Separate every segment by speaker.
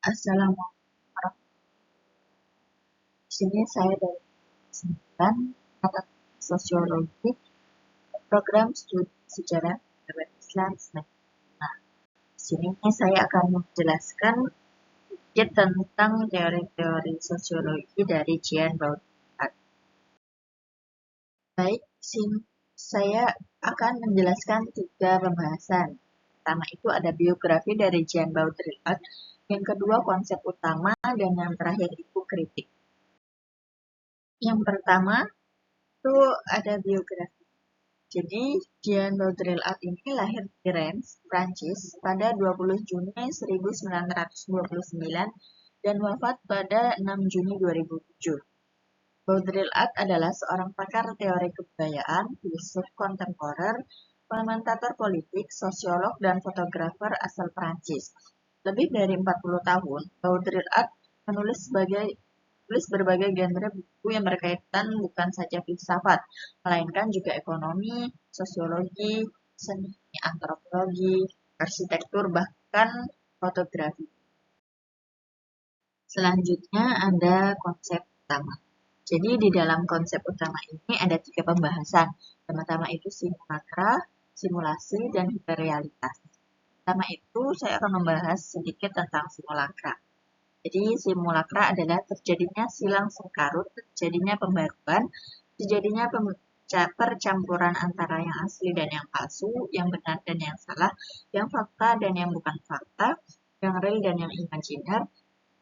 Speaker 1: Assalamualaikum warahmatullahi wabarakatuh. Di sini saya dari 9 mata sosiologi program studi sejarah agama Islam semester 5. Di sini saya akan menjelaskan sedikit tentang teori-teori sosiologi dari Jean Baudrillard. Baik, di sini saya akan menjelaskan 3 pembahasan. Pertama itu ada biografi dari Jean Baudrillard, yang kedua konsep utama, dan yang terakhir itu kritik. Yang pertama itu ada biografi. Jadi Jean Baudrillard ini lahir di Reims, Prancis pada 20 Juni 1929 dan wafat pada 6 Juni 2007. Baudrillard adalah seorang pakar teori kebudayaan, filsuf kontemporer, komentator politik, sosiolog, dan fotografer asal Prancis. Lebih dari 40 tahun, Baudrillard menulis berbagai genre buku yang berkaitan bukan saja filsafat, melainkan juga ekonomi, sosiologi, seni, antropologi, arsitektur, bahkan fotografi. Selanjutnya ada konsep utama. Jadi di dalam konsep utama ini ada 3 pembahasan. Pertama itu simulakra, simulasi, dan hiperrealitas. Pertama itu saya akan membahas sedikit tentang simulakra. Jadi simulakra adalah terjadinya silang sengkarut, terjadinya pembaruan, terjadinya percampuran antara yang asli dan yang palsu, yang benar dan yang salah, yang fakta dan yang bukan fakta, yang real dan yang imajiner,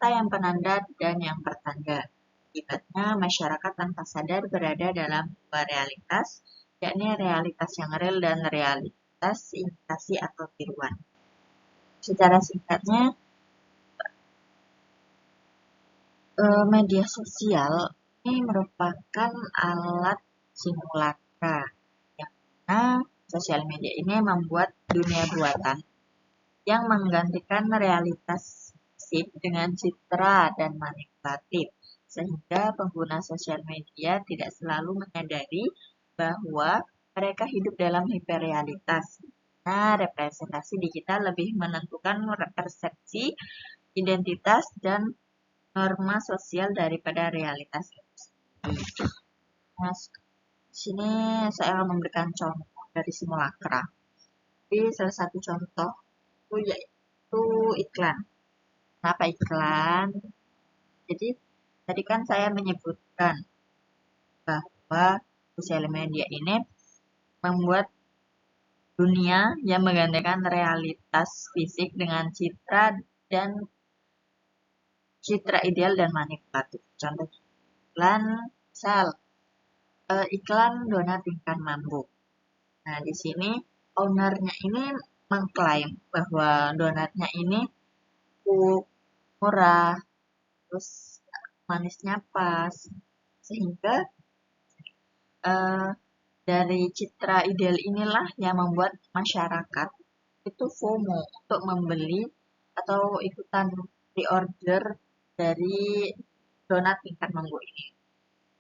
Speaker 1: yang penanda dan yang pertanda. Akibatnya masyarakat tanpa sadar berada dalam dua realitas, yakni realitas yang real dan realitas imitasi atau tiruan. Secara singkatnya, media sosial ini merupakan alat simulakra, yang mana sosial media ini membuat dunia buatan yang menggantikan realitas fisik dengan citra dan manipulatif, sehingga pengguna sosial media tidak selalu menyadari bahwa mereka hidup dalam hiperrealitas. Nah, representasi digital lebih menentukan persepsi, identitas, dan norma sosial daripada realitas itu sendiri. Nah, di sini saya akan memberikan contoh dari simulakra. Jadi salah satu contoh itu yaitu iklan. Kenapa iklan? Jadi tadi kan saya menyebutkan bahwa sosial media ini membuat dunia yang menggantikan realitas fisik dengan citra ideal dan manipulatif. Contoh iklan, misal iklan donat tingkat mambo. Nah, di sini ownernya ini mengklaim bahwa donatnya ini murah, terus manisnya pas, sehingga dari citra ideal inilah yang membuat masyarakat itu FOMO untuk membeli atau ikutan pre-order dari donat tingkat mambo ini.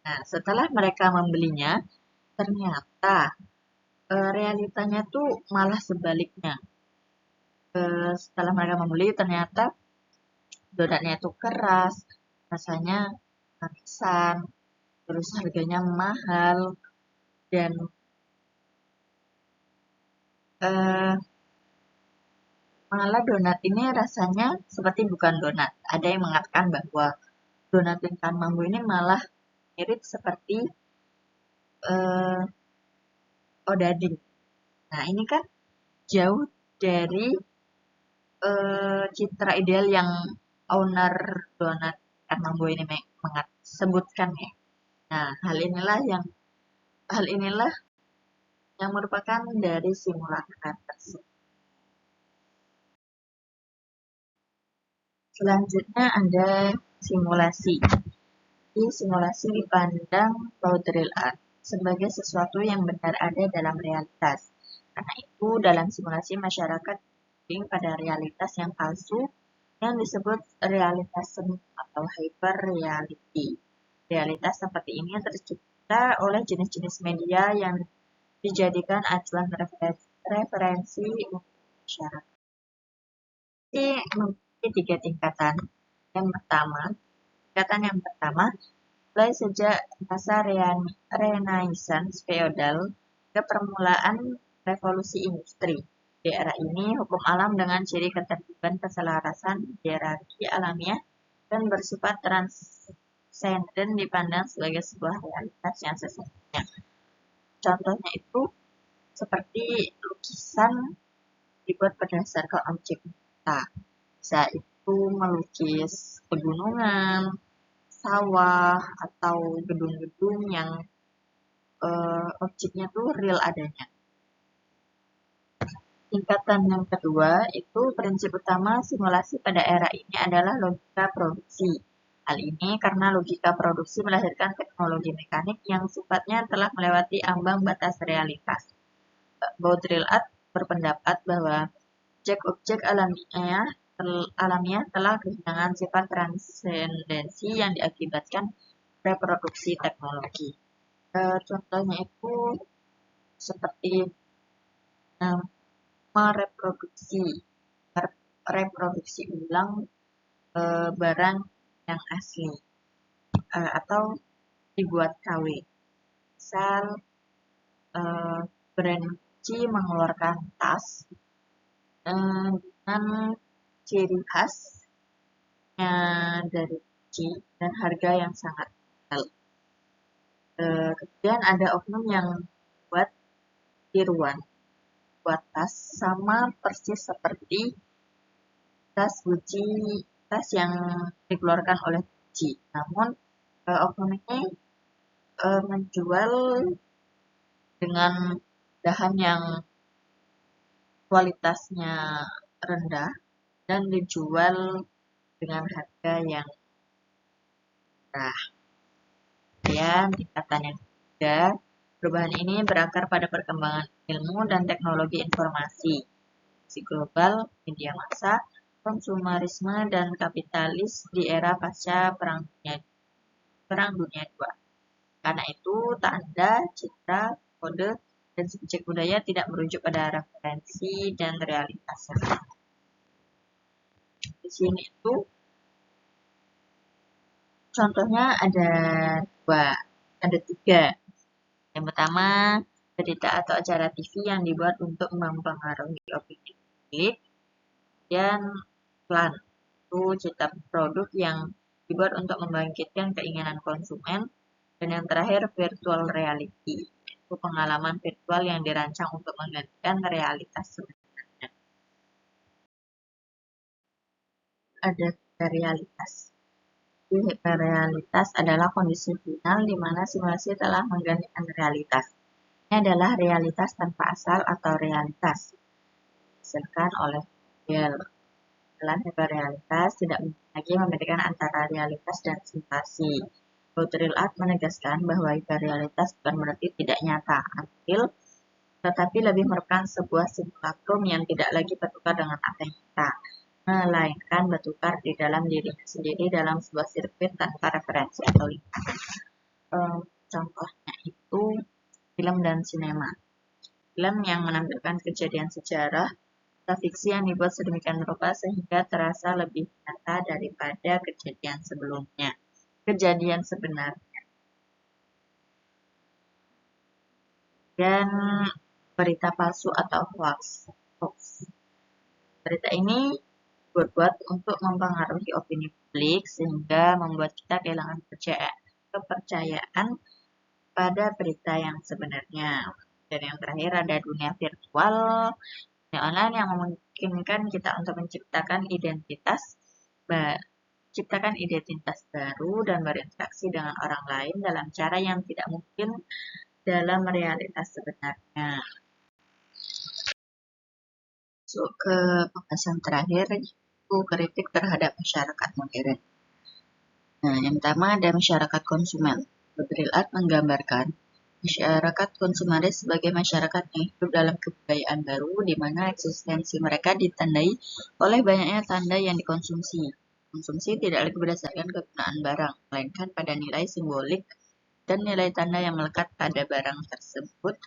Speaker 1: Nah, setelah mereka membelinya, ternyata realitanya tuh malah sebaliknya. Setelah mereka membeli, ternyata donatnya itu keras, rasanya manisan, terus harganya mahal, dan malah donat ini rasanya seperti bukan donat. Ada yang mengatakan bahwa donat tingkat mambo ini malah mirip seperti odading. Nah, ini kan jauh dari citra ideal yang owner donat tingkat mambo ini sebutkan ya. Nah, hal inilah yang merupakan dari simulakra tersebut. Selanjutnya ada simulasi. Di simulasi dipandang Baudrillard sebagai sesuatu yang benar ada dalam realitas. Karena itu, dalam simulasi masyarakat berpikir pada realitas yang palsu yang disebut realitas semu atau hyper reality. Realitas seperti ini tercipta oleh jenis-jenis media yang dijadikan acuan referensi untuk masyarakat. tiga tingkatan. Tingkatan yang pertama, mulai sejak masa Renaissance feodal ke permulaan revolusi industri. Di era ini, hukum alam dengan ciri ketertiban, keselarasan, hierarki alamiah, dan bersifat transenden dipandang sebagai sebuah realitas yang sesungguhnya. Contohnya itu seperti lukisan dibuat berdasarkan objek nyata. Bisa itu melukis pegunungan, sawah, atau gedung-gedung yang objeknya tuh real adanya. Tingkatan yang kedua itu prinsip utama simulasi pada era ini adalah logika produksi. Hal ini karena logika produksi melahirkan teknologi mekanik yang sifatnya telah melewati ambang batas realitas. Baudrillard berpendapat bahwa objek-objek alamiah telah kehilangan sifat transendensi yang diakibatkan reproduksi teknologi. Contohnya itu seperti mereproduksi ulang barang yang asli atau dibuat KW. Misal brand Gucci mengeluarkan tas dengan ciri khasnya dari Gucci dan harga yang sangat mahal. Kemudian ada oknum yang buat tiruan, buat tas sama persis seperti tas Gucci, tas yang dikeluarkan oleh Gucci. Namun oknum ini menjual dengan bahan yang kualitasnya rendah dan dijual dengan harga yang murah. Kemudian tingkatan yang ketiga, perubahan ini berakar pada perkembangan ilmu dan teknologi informasi, global, media massa, konsumerisme, dan kapitalis di era pasca Perang Dunia II. Karena itu, tanda, citra, kode, dan subjek budaya tidak merujuk pada referensi dan realitas. Di sini itu contohnya ada tiga. Yang pertama, berita atau acara TV yang dibuat untuk mempengaruhi opini publik. Dan iklan, itu cita produk yang dibuat untuk membangkitkan keinginan konsumen. Dan yang terakhir, virtual reality, itu pengalaman virtual yang dirancang untuk menggantikan realitas sebenarnya. Ada realitas. Realitas adalah kondisi final di mana simulasi telah menggantikan realitas. Ini adalah realitas tanpa asal atau realitas dihasilkan oleh model. Dalam hyperrealitas tidak mungkin lagi membedakan antara realitas dan simulasi. Baudrillard menegaskan bahwa hyperrealitas bukan berarti tidak nyata, tetapi lebih merupakan sebuah simulacrum yang tidak lagi bertukar dengan apa yang nyata, melainkan bertukar di dalam dirinya sendiri dalam sebuah sirkuit tanpa referensi atau lingkaran. Contohnya itu film dan sinema. Film yang menampilkan kejadian sejarah atau fiksi yang dibuat sedemikian rupa sehingga terasa lebih nyata daripada kejadian sebenarnya. Dan berita palsu atau hoax. Berita ini dibuat untuk mempengaruhi opini publik sehingga membuat kita kehilangan kepercayaan pada berita yang sebenarnya. Dan yang terakhir ada dunia virtual, dunia online yang memungkinkan kita untuk menciptakan identitas baru dan berinteraksi dengan orang lain dalam cara yang tidak mungkin dalam realitas sebenarnya. Masuk ke pembahasan terakhir, itu kritik terhadap masyarakat modern. Nah, yang pertama ada masyarakat konsumen. Baudrillard menggambarkan masyarakat konsumeris sebagai masyarakat yang hidup dalam kebudayaan baru di mana eksistensi mereka ditandai oleh banyaknya tanda yang dikonsumsi. Konsumsi tidak lagi berdasarkan kegunaan barang, melainkan pada nilai simbolik dan nilai tanda yang melekat pada barang tersebut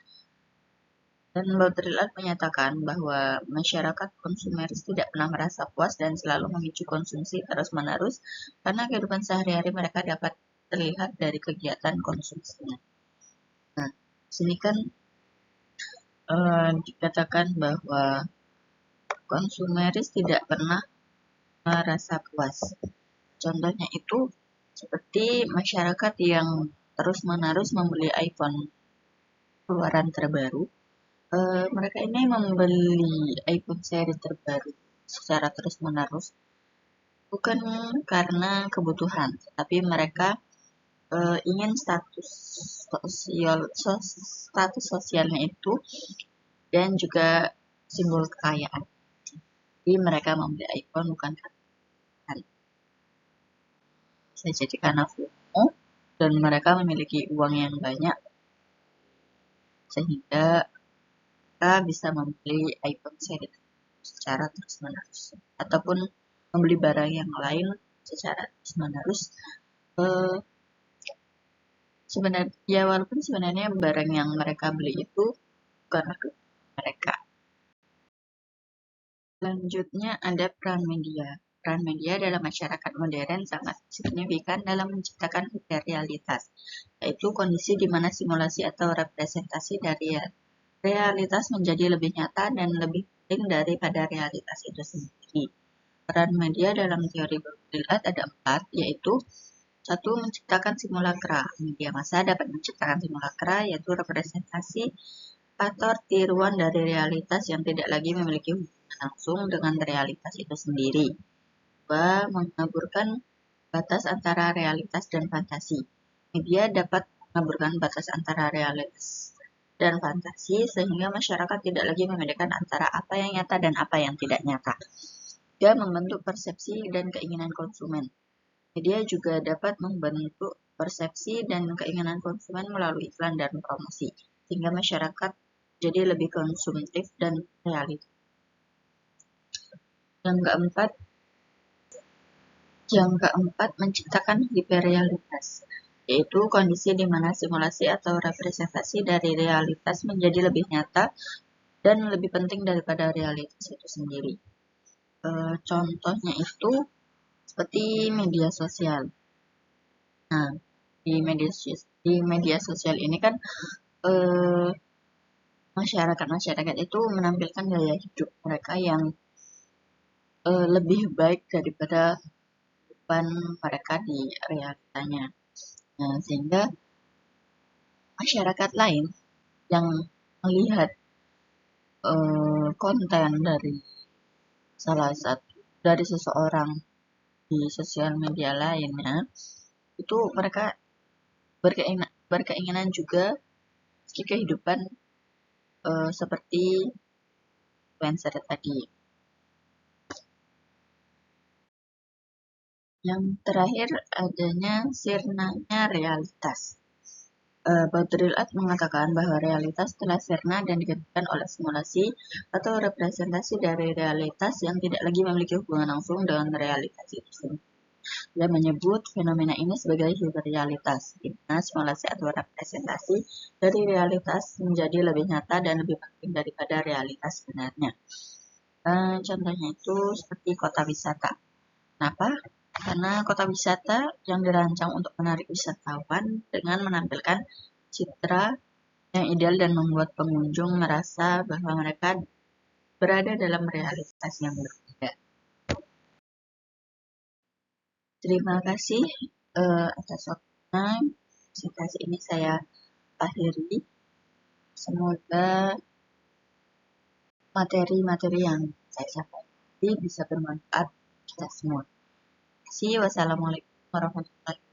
Speaker 1: Dan Baudrillard menyatakan bahwa masyarakat konsumeris tidak pernah merasa puas dan selalu memicu konsumsi terus-menerus karena kehidupan sehari-hari mereka dapat terlihat dari kegiatan konsumsinya. Nah, sini kan dikatakan bahwa konsumeris tidak pernah merasa puas. Contohnya itu seperti masyarakat yang terus-menerus membeli iPhone keluaran terbaru. Mereka ini membeli iPhone seri terbaru secara terus-menerus bukan karena kebutuhan, tapi mereka ingin status sosialnya itu dan juga simbol kekayaan. Jadi mereka membeli iPhone bukan karena bisa jadi karena FOMO dan mereka memiliki uang yang banyak sehingga mereka bisa membeli iPhone seri secara terus-menerus ataupun membeli barang yang lain secara terus-menerus. Sebenarnya ya walaupun sebenarnya barang yang mereka beli itu bukan mereka. Selanjutnya ada peran media. Peran media dalam masyarakat modern sangat signifikan dalam menciptakan hiperrealitas, yaitu kondisi di mana simulasi atau representasi dari realitas menjadi lebih nyata dan lebih penting daripada realitas itu sendiri. Peran media dalam teori Baudrillard ada 4, yaitu 1. Menciptakan simulakra. Media massa dapat menciptakan simulakra, yaitu representasi atau tiruan dari realitas yang tidak lagi memiliki hubungan langsung dengan realitas itu sendiri. 2. Mengaburkan batas antara realitas dan fantasi. Media dapat mengaburkan batas antara realitas dan fantasi sehingga masyarakat tidak lagi membedakan antara apa yang nyata dan apa yang tidak nyata. 3. Membentuk persepsi dan keinginan konsumen. Media juga dapat membentuk persepsi dan keinginan konsumen melalui iklan dan promosi, sehingga masyarakat jadi lebih konsumtif dan realistis. Yang keempat, menciptakan hiperrealitas, yaitu kondisi di mana simulasi atau representasi dari realitas menjadi lebih nyata dan lebih penting daripada realitas itu sendiri. Contohnya itu seperti media sosial. Nah, di media sosial ini kan masyarakat itu menampilkan gaya hidup mereka yang lebih baik daripada kehidupan mereka di realitanya. Nah, sehingga masyarakat lain yang melihat konten dari seseorang di sosial media lainnya, itu mereka berkeinginan juga kehidupan seperti influencer tadi. Yang terakhir adanya sirnanya realitas. Baudrillard mengatakan bahwa realitas telah sirna dan digantikan oleh simulasi atau representasi dari realitas yang tidak lagi memiliki hubungan langsung dengan realitas itu sendiri. Dia menyebut fenomena ini sebagai hiperrealitas, di mana simulasi atau representasi dari realitas menjadi lebih nyata dan lebih penting daripada realitas sebenarnya. Contohnya itu seperti kota wisata. Kenapa? Karena kota wisata yang dirancang untuk menarik wisatawan dengan menampilkan citra yang ideal dan membuat pengunjung merasa bahwa mereka berada dalam realitas yang berbeda. Terima kasih atas waktunya. Presentasi ini saya akhiri. Semoga materi-materi yang saya sampaikan bisa bermanfaat kita semua. Terima kasih. Wassalamualaikum warahmatullahi wabarakatuh.